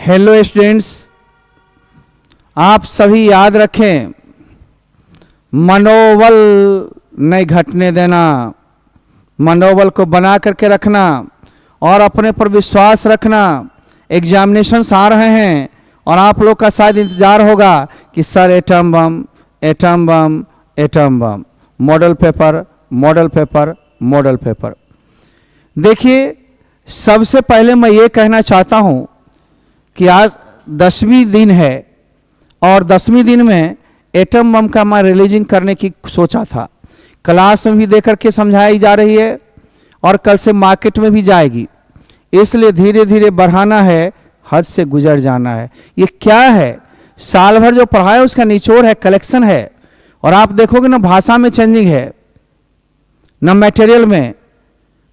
Hello students, आप सभी याद रखें, मनोबल नहीं घटने देना, मनोबल को बना करके रखना और अपने पर विश्वास रखना। एग्जामिनेशंस आ रहे हैं और आप लोग का शायद इंतज़ार होगा कि sir atom bomb atom bomb atom bomb, model paper model paper model paper. देखिए, सबसे पहले मैं ये कहना चाहता हूँ कि आज 10वीं दिन है और 10वीं दिन में एटम बम का मैं रिलीजिंग करने की सोचा था। क्लास में भी दे करके समझाई जा रही है और कल से मार्केट में भी जाएगी, इसलिए धीरे धीरे बढ़ाना है, हद से गुजर जाना है। ये क्या है, साल भर जो पढ़ा है उसका निचोड़ है, कलेक्शन है। और आप देखोगे ना, भाषा में चेंजिंग है, न मटेरियल में,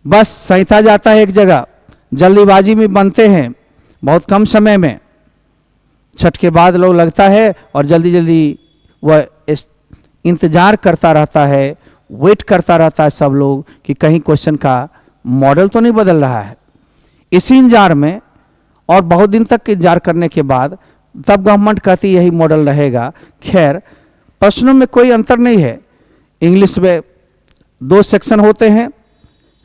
बस संहिता जाता है एक जगह, जल्दीबाजी में बनते हैं बहुत कम समय में। छठ के बाद लोग लगता है और जल्दी जल्दी वह इंतज़ार करता रहता है, वेट करता रहता है सब लोग कि कहीं क्वेश्चन का मॉडल तो नहीं बदल रहा है। इसी इंतजार में और बहुत दिन तक इंतजार करने के बाद तब गवर्नमेंट कहती यही मॉडल रहेगा। खैर, प्रश्नों में कोई अंतर नहीं है। इंग्लिश में 2 सेक्शन होते हैं,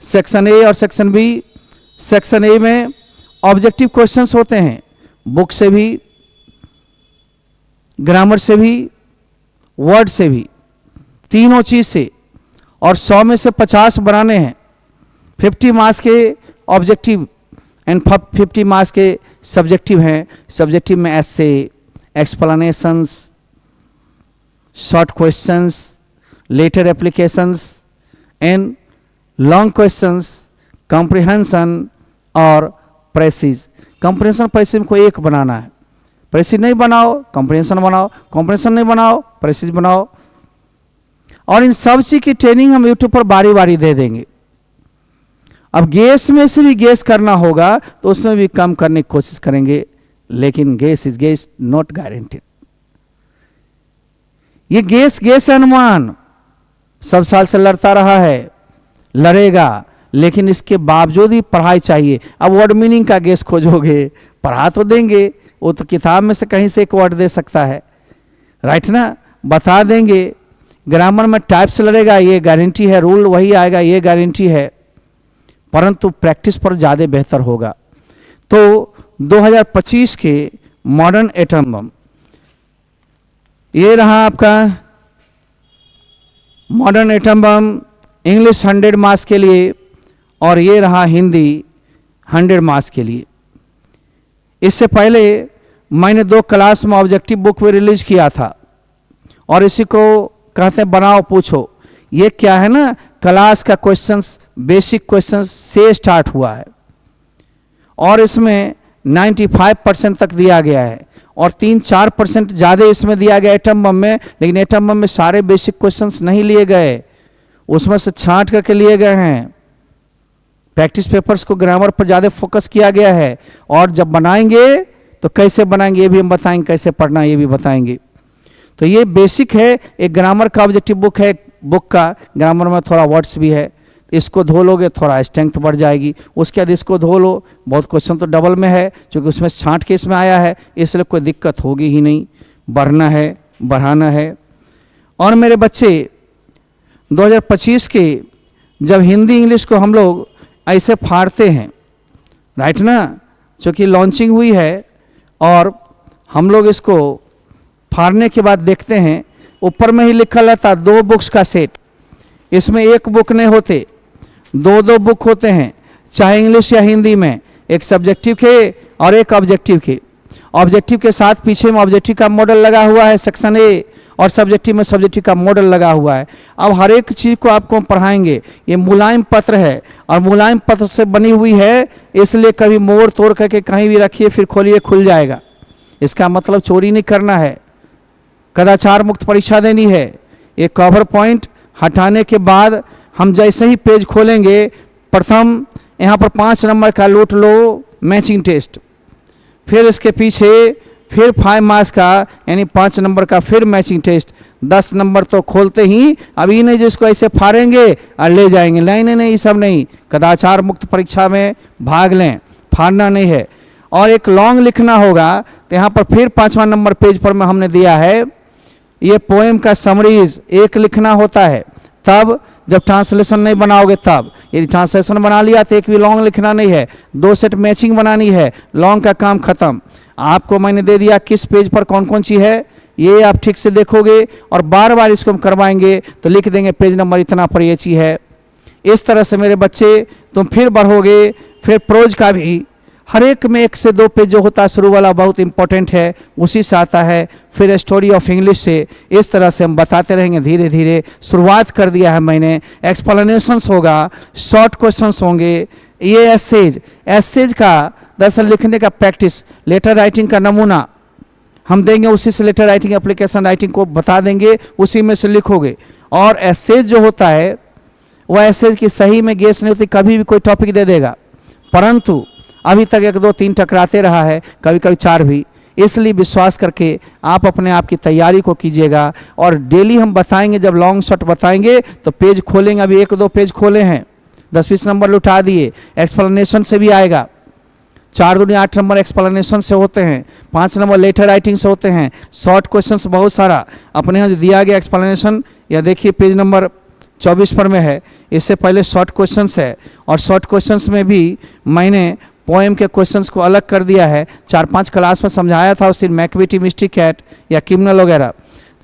सेक्शन ए और सेक्शन बी। सेक्शन ए में ऑब्जेक्टिव क्वेश्चंस होते हैं, बुक से भी, ग्रामर से भी, वर्ड से भी, तीनों चीज़ से। और 100 में से 50 बनाने हैं। 50 मार्क्स के ऑब्जेक्टिव एंड 50 मार्क्स के सब्जेक्टिव हैं। सब्जेक्टिव में ऐसे, explanations, short questions, letter applications and long questions, comprehension और प्रेसिज। कॉम्प्रिहेंशन प्रेसिज को एक बनाना है। प्रेसिज नहीं बनाओ कॉम्प्रिहेंशन बनाओ, कॉम्प्रिहेंशन नहीं बनाओ प्रेसिज बनाओ। और इन सब चीज़ की ट्रेनिंग हम यूट्यूब पर बारी बारी दे देंगे। अब गैस में से भी गैस करना होगा तो उसमें भी कम करने की कोशिश करेंगे, लेकिन gas is gas not guaranteed. ये गैस अनुमान सब साल से लड़ता रहा है, लड़ेगा, लेकिन इसके बावजूद ही पढ़ाई चाहिए। अब वर्ड मीनिंग का गैस खोजोगे, पढ़ा तो देंगे, वो तो किताब में से कहीं से एक वर्ड दे सकता है, राइट ना, बता देंगे। ग्रामर में टाइप से लड़ेगा, ये गारंटी है, रूल वही आएगा, ये गारंटी है, परंतु प्रैक्टिस पर ज़्यादा बेहतर होगा। तो 2025 के मॉडर्न एटम बम, ये रहा आपका modern atom bomb English 100 marks के लिए, और ये रहा हिंदी 100 मार्क्स के लिए। इससे पहले मैंने 2 क्लास में ऑब्जेक्टिव बुक में रिलीज किया था और इसी को कहते हैं बनाओ पूछो। ये क्या है ना, क्लास का क्वेश्चंस, बेसिक क्वेश्चंस से स्टार्ट हुआ है और इसमें 95% तक दिया गया है और 3-4% ज़्यादा इसमें दिया गया एटम बम में। लेकिन एटम बम में सारे बेसिक क्वेश्चंस नहीं लिए गए, उसमें से छांट करके लिए गए हैं। प्रैक्टिस पेपर्स को ग्रामर पर ज़्यादा फोकस किया गया है और जब बनाएंगे तो कैसे बनाएंगे ये भी हम बताएंगे, कैसे पढ़ना ये भी बताएंगे। तो ये बेसिक है, एक ग्रामर का ऑब्जेक्टिव बुक है। बुक का ग्रामर में थोड़ा वर्ड्स भी है, इसको धो लोगे थोड़ा स्ट्रेंथ बढ़ जाएगी। उसके बाद इसको धो लो, बहुत क्वेश्चन तो डबल में है क्योंकि उसमें छांट के इसमें आया है, इसलिए कोई दिक्कत होगी ही नहीं। बढ़ना है, बढ़ाना है। और मेरे बच्चे 2025 के जब हिंदी इंग्लिश को हम लोग ऐसे फाड़ते हैं, राइट ना, चूँकि लॉन्चिंग हुई है और हम लोग इसको फाड़ने के बाद देखते हैं ऊपर में ही लिखा रहता 2 बुक्स का सेट। इसमें एक बुक नहीं होते, 2 बुक होते हैं, चाहे इंग्लिश या हिंदी में, एक सब्जेक्टिव के और एक ऑब्जेक्टिव के। ऑब्जेक्टिव के साथ पीछे में ऑब्जेक्टिव का मॉडल लगा हुआ है सेक्शन ए, और सब्जेक्टिव में सब्जेक्टिव का मॉडल लगा हुआ है। अब हर एक चीज़ को आपको पढ़ाएंगे। ये मुलायम पत्र है और मुलायम पत्र से बनी हुई है, इसलिए कभी मोड़ तोड़ करके कहीं भी रखिए फिर खोलिए खुल जाएगा। इसका मतलब चोरी नहीं करना है, कदाचार मुक्त परीक्षा देनी है। एक कवर पॉइंट हटाने के बाद हम जैसे ही पेज खोलेंगे, प्रथम यहाँ पर 5 नंबर का लूट लो मैचिंग टेस्ट, फिर इसके पीछे फिर 5 मार्क्स का यानी 5 नंबर का फिर मैचिंग टेस्ट, 10 नंबर तो खोलते ही अभी नहीं जिसको ऐसे फाड़ेंगे और ले जाएंगे। नहीं नहीं नहीं, ये सब नहीं, कदाचार मुक्त परीक्षा में भाग लें, फाड़ना नहीं है। और एक लॉन्ग लिखना होगा, तो यहाँ पर फिर 5वां नंबर पेज पर में हमने दिया है, ये पोएम का समरीज एक लिखना होता है तब जब ट्रांसलेशन नहीं बनाओगे तब। यदि ट्रांसलेशन बना लिया तो एक भी लॉन्ग लिखना नहीं है, 2 सेट मैचिंग बनानी है, लॉन्ग का काम खत्म। आपको मैंने दे दिया किस पेज पर कौन कौन सी है, ये आप ठीक से देखोगे और बार बार इसको हम करवाएंगे तो लिख देंगे पेज नंबर इतना पर ये चीज़ है। इस तरह से मेरे बच्चे तुम फिर बढ़ोगे। फिर प्रोज का भी हर एक में 1 से 2 पेज जो होता है शुरू वाला बहुत इंपॉर्टेंट है, उसी से आता है। फिर स्टोरी ऑफ इंग्लिश से इस तरह से हम बताते रहेंगे धीरे धीरे। शुरुआत कर दिया है मैंने, एक्सप्लेनेशंस होगा, शॉर्ट क्वेश्चंस होंगे, ये एसेज का दरअसल लिखने का प्रैक्टिस, लेटर राइटिंग का नमूना हम देंगे, उसी से लेटर राइटिंग एप्लीकेशन राइटिंग को बता देंगे, उसी में से लिखोगे। और एसेज जो होता है वह एसेज की सही में गेस नहीं होती, कभी भी कोई टॉपिक दे देगा, परंतु अभी तक 1 2 3 टकराते रहा है, कभी कभी 4 भी। इसलिए विश्वास करके आप अपने आप की तैयारी को कीजिएगा। और डेली हम बताएंगे, जब लॉन्ग शॉट बताएंगे तो पेज खोलेंगे, अभी 1 2 पेज खोले हैं, 10-20 नंबर लुटा दिए। एक्सप्लेनेशन से भी आएगा, 4 दूनी 8 नंबर एक्सप्लेनेशन से होते हैं, 5 नंबर लेटर राइटिंग से होते हैं, शॉर्ट क्वेश्चंस बहुत सारा अपने यहाँ जो दिया गया एक्सप्लेनेशन, या देखिए पेज नंबर 24 पर में है। इससे पहले शॉर्ट क्वेश्चंस है, और शॉर्ट क्वेश्चंस में भी मैंने पोएम के क्वेश्चंस को अलग कर दिया है। 4-5 क्लास में समझाया था उस दिन, मैकबेटी, मिस्टी कैट या किमनल वगैरह,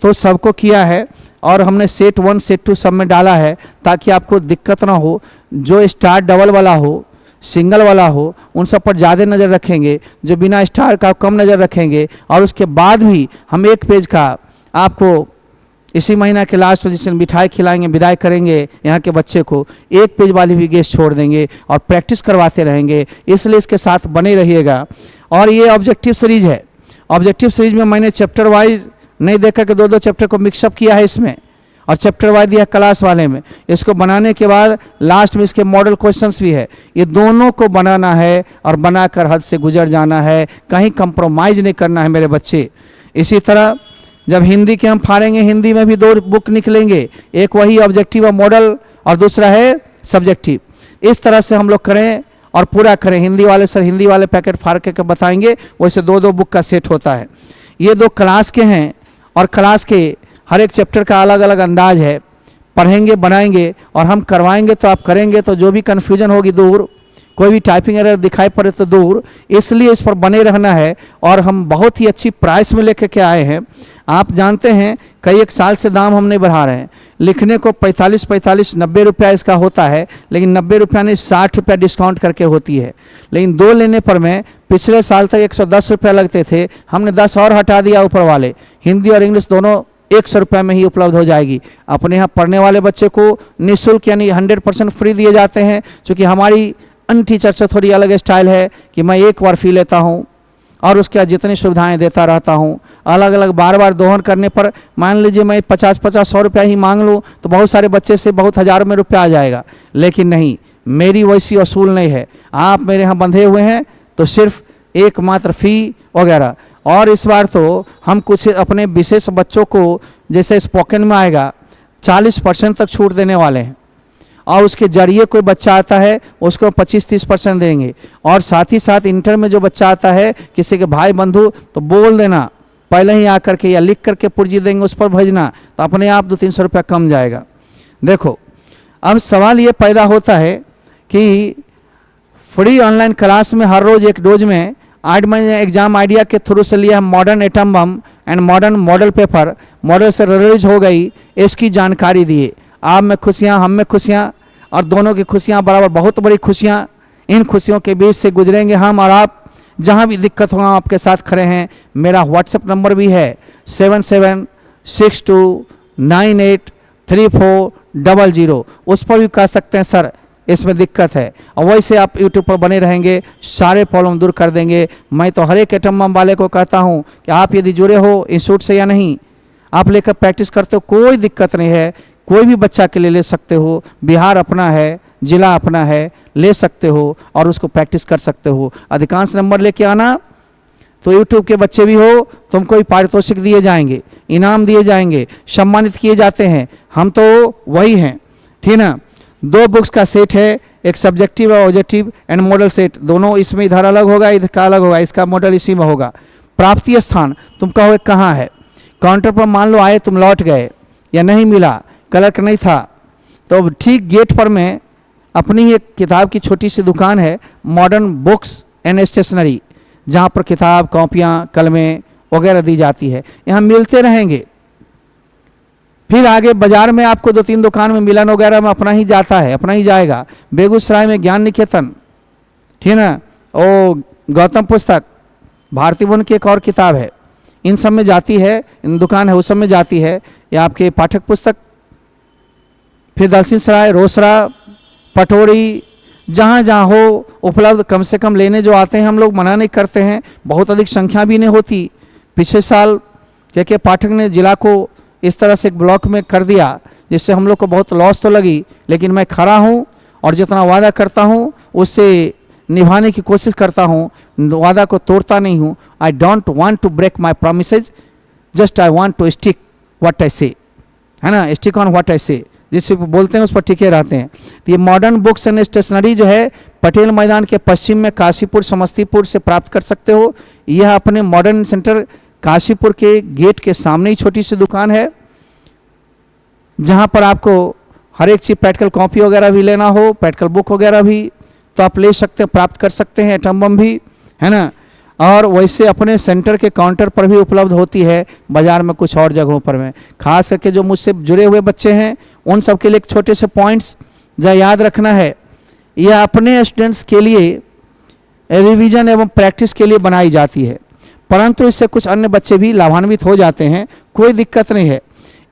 तो सबको किया है। और हमने सेट 1 सेट 2 सब में डाला है ताकि आपको दिक्कत ना हो। जो स्टार डबल वाला हो, सिंगल वाला हो, उन सब पर ज़्यादा नज़र रखेंगे, जो बिना स्टार का कम नज़र रखेंगे। और उसके बाद भी हम 1 पेज का आपको इसी महीना के लास्ट में जिस दिन मिठाई खिलाएंगे, विदाई करेंगे यहाँ के बच्चे को, 1 पेज वाली भी गेस्ट छोड़ देंगे और प्रैक्टिस करवाते रहेंगे। इसलिए इसके साथ बने रहिएगा। और ये ऑब्जेक्टिव सीरीज है। ऑब्जेक्टिव सीरीज में मैंने चैप्टर वाइज नहीं देखा कि 2-2 चैप्टर को मिक्सअप किया है इसमें, और चैप्टर वाइज दिया क्लास वाले में। इसको बनाने के बाद लास्ट में इसके मॉडल क्वेश्चंस भी है। ये दोनों को बनाना है और बनाकर हद से गुजर जाना है, कहीं कंप्रोमाइज़ नहीं करना है मेरे बच्चे। इसी तरह जब हिंदी के हम फाड़ेंगे, हिंदी में भी 2 बुक निकलेंगे, एक वही ऑब्जेक्टिव और मॉडल, और दूसरा है सब्जेक्टिव। इस तरह से हम लोग करें और पूरा करें। हिंदी वाले सर हिंदी वाले पैकेट फाड़ के बताएंगे, वैसे 2-2 बुक का सेट होता है। ये 2 क्लास के हैं, और क्लास के हर एक चैप्टर का अलग अलग अंदाज है। पढ़ेंगे, बनाएंगे और हम करवाएंगे तो आप करेंगे, तो जो भी कन्फ्यूजन होगी दूर, कोई भी टाइपिंग एरर दिखाई पड़े तो दूर। इसलिए इस पर बने रहना है। और हम बहुत ही अच्छी प्राइस में लेकर के आए हैं। आप जानते हैं कई 1 साल से दाम हम नहीं बढ़ा रहे हैं। लिखने को 45-90 रुपया इसका होता है, लेकिन 90 रुपया नहीं, 60 रुपया डिस्काउंट करके होती है। लेकिन 2 लेने पर में पिछले साल तक 110 रुपया लगते थे, हमने 10 और हटा दिया ऊपर वाले। हिंदी और इंग्लिश दोनों 100 रुपये में ही उपलब्ध हो जाएगी। अपने यहाँ पढ़ने वाले बच्चे को निःशुल्क यानी 100% फ्री दिए जाते हैं। क्योंकि हमारी अन्य टीचर से थोड़ी अलग स्टाइल है कि मैं एक बार फी लेता हूँ और उसके बाद जितनी सुविधाएं देता रहता हूँ। अलग अलग बार बार दोहन करने पर मान लीजिए मैं 50-100 रुपया ही मांग लूँ तो बहुत सारे बच्चे से बहुत हज़ारों में रुपया आ जाएगा। लेकिन नहीं, मेरी वैसी असूल नहीं है। आप मेरे यहाँ बंधे हुए हैं तो सिर्फ एकमात्र फ़ी वगैरह। और इस बार तो हम कुछ अपने विशेष बच्चों को, जैसे स्पोकन में आएगा, 40% तक छूट देने वाले हैं। और उसके जरिए कोई बच्चा आता है उसको 25-30% देंगे। और साथ ही साथ इंटर में जो बच्चा आता है, किसी के भाई बंधु, तो बोल देना पहले ही आकर के या लिख करके पुर्जी देंगे, उस पर भेजना, तो अपने आप 200-300 रुपया कम जाएगा। देखो, अब सवाल ये पैदा होता है कि फ्री ऑनलाइन क्लास में हर रोज़ 1 डोज में आज मैंने एग्जाम आइडिया के थ्रू से लिया modern atom bomb and modern model paper, model से रिलीज हो गई, इसकी जानकारी दिए। आप में खुशियाँ, हम में खुशियाँ, और दोनों की खुशियाँ बराबर, बहुत बड़ी खुशियाँ। इन खुशियों के बीच से गुजरेंगे हम और आप। जहाँ भी दिक्कत हो आपके साथ खड़े हैं। मेरा व्हाट्सएप नंबर भी है 7762983400। उस पर भी कह सकते हैं सर इसमें दिक्कत है, और वैसे आप यूट्यूब पर बने रहेंगे, सारे प्रॉब्लम दूर कर देंगे। मैं तो हर एक एटम बम वाले को कहता हूँ कि आप यदि जुड़े हो इंस्टीट्यूट से या नहीं, आप लेकर प्रैक्टिस करते हो, कोई दिक्कत नहीं है। कोई भी बच्चा के लिए ले सकते हो, बिहार अपना है, जिला अपना है, ले सकते हो और उसको प्रैक्टिस कर सकते हो। अधिकांश नंबर लेके आना, तो यूट्यूब के बच्चे भी हो, तुमको भी पारितोषिक दिए जाएंगे, इनाम दिए जाएंगे, सम्मानित किए जाते हैं। हम तो वही हैं, ठीक ना। 2 बुक्स का सेट है, एक सब्जेक्टिव और ऑब्जेक्टिव एंड मॉडल सेट, दोनों इसमें इधर अलग होगा, इधर का अलग होगा, इसका मॉडल इसी में होगा। प्राप्ति स्थान तुम कहोगे कहाँ है? काउंटर पर मान लो आए, तुम लौट गए या नहीं मिला, क्लर्क नहीं था, तो ठीक गेट पर मैं अपनी एक किताब की छोटी सी दुकान है, मॉडर्न बुक्स एंड स्टेशनरी, जहाँ पर किताब, कॉपियाँ, कलमें वगैरह दी जाती है। यहाँ मिलते रहेंगे। फिर आगे बाजार में आपको 2-3 दुकान में मिलन वगैरह में अपना ही जाता है, अपना ही जाएगा। बेगूसराय में ज्ञान निकेतन, ठीक है ना, ओ गौतम पुस्तक, भारती भवन की एक और किताब है, इन सब में जाती है, इन दुकान है उस सब में जाती है, या आपके पाठक पुस्तक। फिर दलसिंह सराय, रोसड़ा, पटोरी, जहाँ जहाँ हो उपलब्ध, कम से कम लेने जो आते हैं, हम लोग मना नहीं करते हैं, बहुत अधिक संख्या भी नहीं होती। पिछले साल के पाठक ने जिला को इस तरह से एक ब्लॉक में कर दिया, जिससे हम लोग को बहुत लॉस तो लगी, लेकिन मैं खड़ा हूँ और जितना वादा करता हूँ उससे निभाने की कोशिश करता हूँ, वादा को तोड़ता नहीं हूँ। I don't want to break my promises, just I want to stick what I say, है ना, स्टिक ऑन व्हाट आई से, जिससे बोलते हैं उस पर टिके रहते हैं। तो ये मॉडर्न बुक्स एंड स्टेशनरी जो है पटेल मैदान के पश्चिम में काशीपुर समस्तीपुर से प्राप्त कर सकते हो। यह अपने मॉडर्न सेंटर काशीपुर के गेट के सामने ही छोटी सी दुकान है, जहाँ पर आपको हर एक चीज़, प्रैक्टिकल कॉपी वगैरह भी लेना हो, प्रैक्टिकल बुक वगैरह भी तो आप ले सकते हैं, प्राप्त कर सकते हैं, एटम बम भी, है ना। और वैसे अपने सेंटर के काउंटर पर भी उपलब्ध होती है, बाज़ार में कुछ और जगहों पर में। खास करके जो मुझसे जुड़े हुए बच्चे हैं उन सब के लिए एक छोटे से पॉइंट्स जो याद रखना है, यह अपने स्टूडेंट्स के लिए रिवीजन एवं प्रैक्टिस के लिए बनाई जाती है, परंतु इससे कुछ अन्य बच्चे भी लाभान्वित हो जाते हैं, कोई दिक्कत नहीं है।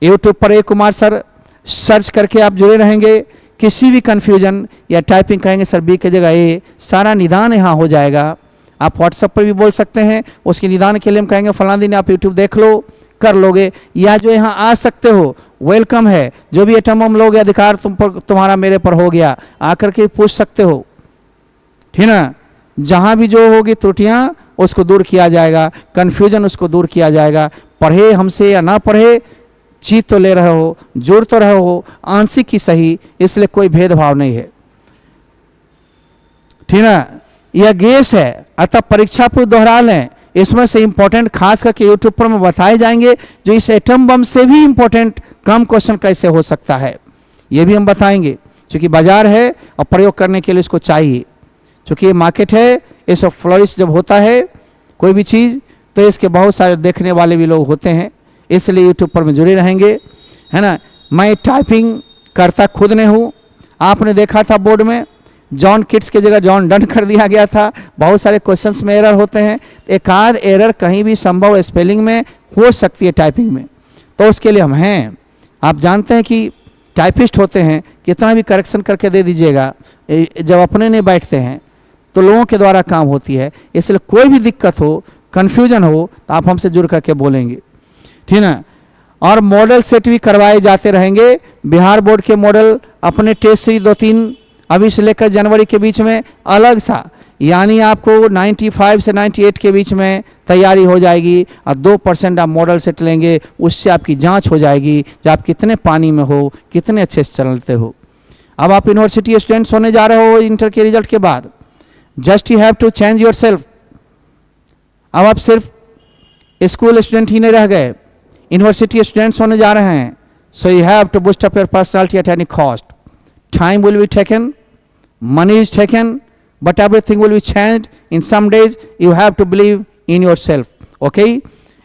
यूट्यूब पर ए कुमार सर सर्च करके आप जुड़े रहेंगे, किसी भी कन्फ्यूजन या टाइपिंग कहेंगे सर बी की जगह ए, सारा निदान यहाँ हो जाएगा। आप व्हाट्सएप पर भी बोल सकते हैं, उसके निदान के लिए हम कहेंगे फलाना दिन आप यूट्यूब देख लो, कर लोगे, या जो यहाँ आ सकते हो वेलकम है। जो भी एटम बम लोगे, अधिकार तुम पर, तुम्हारा मेरे पर हो गया, आकर के पूछ सकते हो, ठीक ना। जहाँ भी जो होगी त्रुटियाँ उसको दूर किया जाएगा, कन्फ्यूजन उसको दूर किया जाएगा। पढ़े हमसे या ना पढ़े, चीज तो ले रहे हो, जुड़ तो रहे हो, आंशिक ही सही, इसलिए कोई भेदभाव नहीं है, ठीक ना। यह गैस है, अतः परीक्षा पूर्व दोहरा लें। इसमें से इंपॉर्टेंट खास करके यूट्यूब पर में बताए जाएंगे, जो इस एटम बम से भी इंपॉर्टेंट कम क्वेश्चन कैसे हो सकता है, ये भी हम बताएंगे। क्योंकि बाजार है और प्रयोग करने के लिए इसको चाहिए, क्योंकि ये मार्केट है, इस फ्लोरिश जब होता है कोई भी चीज़ तो इसके बहुत सारे देखने वाले भी लोग होते हैं, इसलिए यूट्यूब पर में जुड़े रहेंगे, है ना। मैं टाइपिंग करता खुद नहीं हूँ, आपने देखा था बोर्ड में जॉन किट्स की जगह जॉन डन कर दिया गया था। बहुत सारे क्वेश्चंस में एरर होते हैं, एक आध एरर कहीं भी संभव स्पेलिंग में हो सकती है, टाइपिंग में, तो उसके लिए हम हैं। आप जानते हैं कि टाइपिस्ट होते हैं, कितना भी करेक्शन करके दे दीजिएगा, जब अपने नहीं बैठते हैं तो लोगों के द्वारा काम होती है। इसलिए कोई भी दिक्कत हो, कन्फ्यूजन हो, तो आप हमसे जुड़ करके बोलेंगे, ठीक ना। और मॉडल सेट भी करवाए जाते रहेंगे। बिहार बोर्ड के मॉडल अपने टेस्ट सीरीज 2-3 अभी से लेकर जनवरी के बीच में अलग सा, यानी आपको 95 से 98 के बीच में तैयारी हो जाएगी, और 2% आप मॉडल सेट लेंगे, उससे आपकी जांच हो जाएगी कि आप कितने पानी में हो, कितने अच्छे से चलते हो। अब आप यूनिवर्सिटी स्टूडेंट्स होने जा रहे हो इंटर के रिजल्ट के बाद, just you have to change yourself. अब आप सिर्फ स्कूल स्टूडेंट ही नहीं रह गए, यूनिवर्सिटी स्टूडेंट्स होने जा रहे हैं। So you have to boost up your personality at any cost. Time will be taken, money is taken, but everything will be changed in some days. You have to believe in yourself, okay?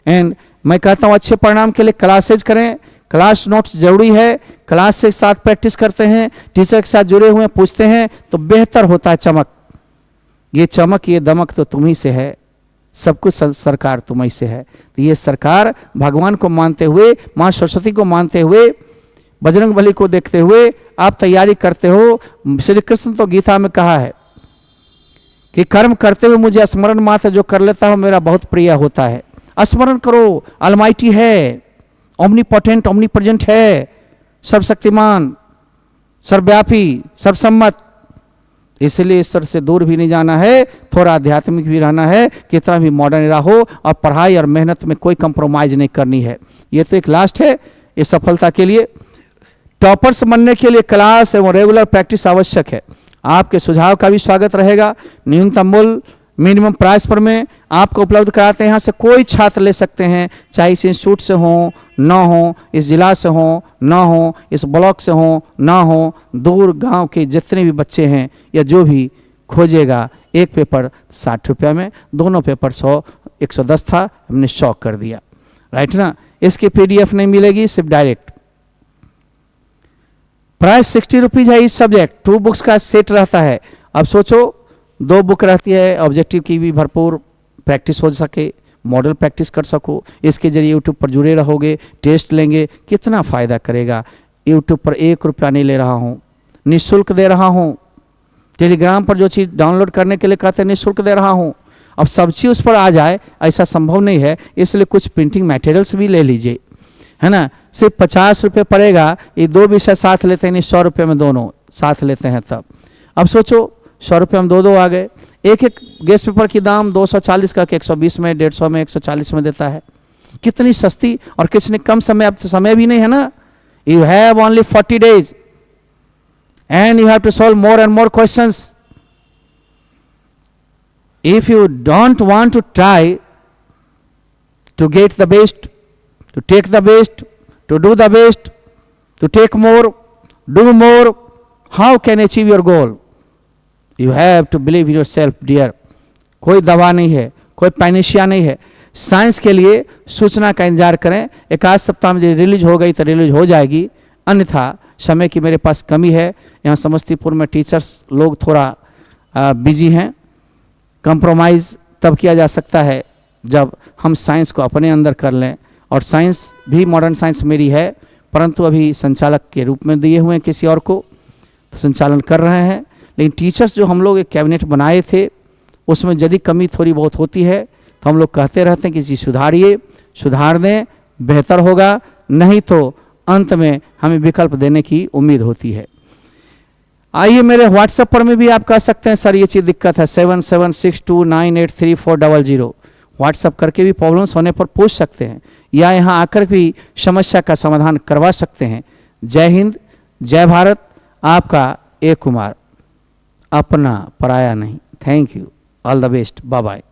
And मैं कहता हूँ अच्छे परिणाम के लिए classes करें, class notes जरूरी है, क्लास के साथ प्रैक्टिस करते हैं, टीचर के साथ जुड़े हुए पूछते हैं तो बेहतर होता है चमक। ये चमक, ये दमक तो तुम्ही से है, सब कुछ सरकार तुम्ही से है। तो ये सरकार भगवान को मानते हुए, माँ सरस्वती को मानते हुए, बजरंग बली को देखते हुए आप तैयारी करते हो। श्री कृष्ण तो गीता में कहा है कि कर्म करते हुए मुझे स्मरण मात्र जो कर लेता हूं मेरा बहुत प्रिय होता है। स्मरण करो, अलमाइटी है, ओमनीपोटेंट, ओमनीप्रेजेंट है, सर्वशक्तिमान, सर्वव्यापी, सर्वसम्मत। इसलिए ईश्वर से दूर भी नहीं जाना है, थोड़ा आध्यात्मिक भी रहना है, कितना भी मॉडर्न रहो, और पढ़ाई और मेहनत में कोई कंप्रोमाइज नहीं करनी है। ये तो एक लास्ट है, इस सफलता के लिए टॉपर्स बनने के लिए क्लास एवं रेगुलर प्रैक्टिस आवश्यक है। आपके सुझाव का भी स्वागत रहेगा। न्यूनतम मूल्य मिनिमम प्राइस पर में आपको उपलब्ध कराते हैं। यहाँ से कोई छात्र ले सकते हैं, चाहे इस इंस्टीट्यूट से हो ना हो, इस जिला से हो ना हो, इस ब्लॉक से हो ना हो, दूर गांव के जितने भी बच्चे हैं या जो भी खोजेगा, एक पेपर 60 रुपये में, दोनों पेपर 100, 110 था, हमने 100 कर दिया, राइट ना। इसकी PDF नहीं मिलेगी, सिर्फ डायरेक्ट। प्राइस 60 रुपीज़ है इस सब्जेक्ट। 2 बुक्स का सेट रहता है। अब सोचो 2 बुक रहती है, ऑब्जेक्टिव की भी भरपूर प्रैक्टिस हो सके, मॉडल प्रैक्टिस कर सको, इसके जरिए यूट्यूब पर जुड़े रहोगे, टेस्ट लेंगे, कितना फ़ायदा करेगा। यूट्यूब पर 1 रुपया नहीं ले रहा हूँ, निःशुल्क दे रहा हूँ। टेलीग्राम पर जो चीज़ डाउनलोड करने के लिए कहते हैं निःशुल्क दे रहा हूँ। अब सब चीज़ उस पर आ जाए ऐसा संभव नहीं है, इसलिए कुछ प्रिंटिंग मटेरियल्स भी ले लीजिए, है ना। सिर्फ 50 रुपये पड़ेगा। ये 2 विषय साथ लेते हैं, 100 रुपये में दोनों साथ लेते हैं तब। अब सोचो 100 रुपये में 2 आ गए। एक गेस्ट पेपर की दाम 240 का, 120 में, 150 में, 140 में देता है। कितनी सस्ती, और कितने कम समय। अब तो समय भी नहीं है ना। You have only 40 days and you have to solve more and more questions. If you don't want to try to get the best, to take the best, to do the best, to take more, do more, how can you achieve your goal? You have to believe in yourself, dear. कोई दवा नहीं है, कोई Panacea नहीं है। Science के लिए सूचना का इंतजार करें। एक आध सप्ताह में रिलीज हो गई तो रिलीज हो जाएगी, अन्यथा समय की मेरे पास कमी है। यहाँ समस्तीपुर में टीचर्स लोग थोड़ा बिजी हैं। कंप्रोमाइज़ तब किया जा सकता है जब हम साइंस को अपने अंदर कर लें। और साइंस भी, मॉडर्न साइंस मेरी है, परंतु अभी संचालक के रूप में दिए हुए हैं किसी और को, तो संचालन कर रहे हैं। लेकिन टीचर्स जो हम लोग एक कैबिनेट बनाए थे, उसमें यदि कमी थोड़ी बहुत होती है तो हम लोग कहते रहते हैं कि चीज़ सुधारिए, सुधार दें, बेहतर होगा, नहीं तो अंत में हमें विकल्प देने की उम्मीद होती है। आइए मेरे व्हाट्सएप पर में भी आप कह सकते हैं सर ये चीज़ दिक्कत है, 7762983400। व्हाट्सएप करके भी प्रॉब्लम्स होने पर पूछ सकते हैं, या यहाँ आकर भी समस्या का समाधान करवा सकते हैं। जय हिंद, जय भारत। आपका ए कुमार, अपना पराया नहीं। Thank you, all the best, bye bye.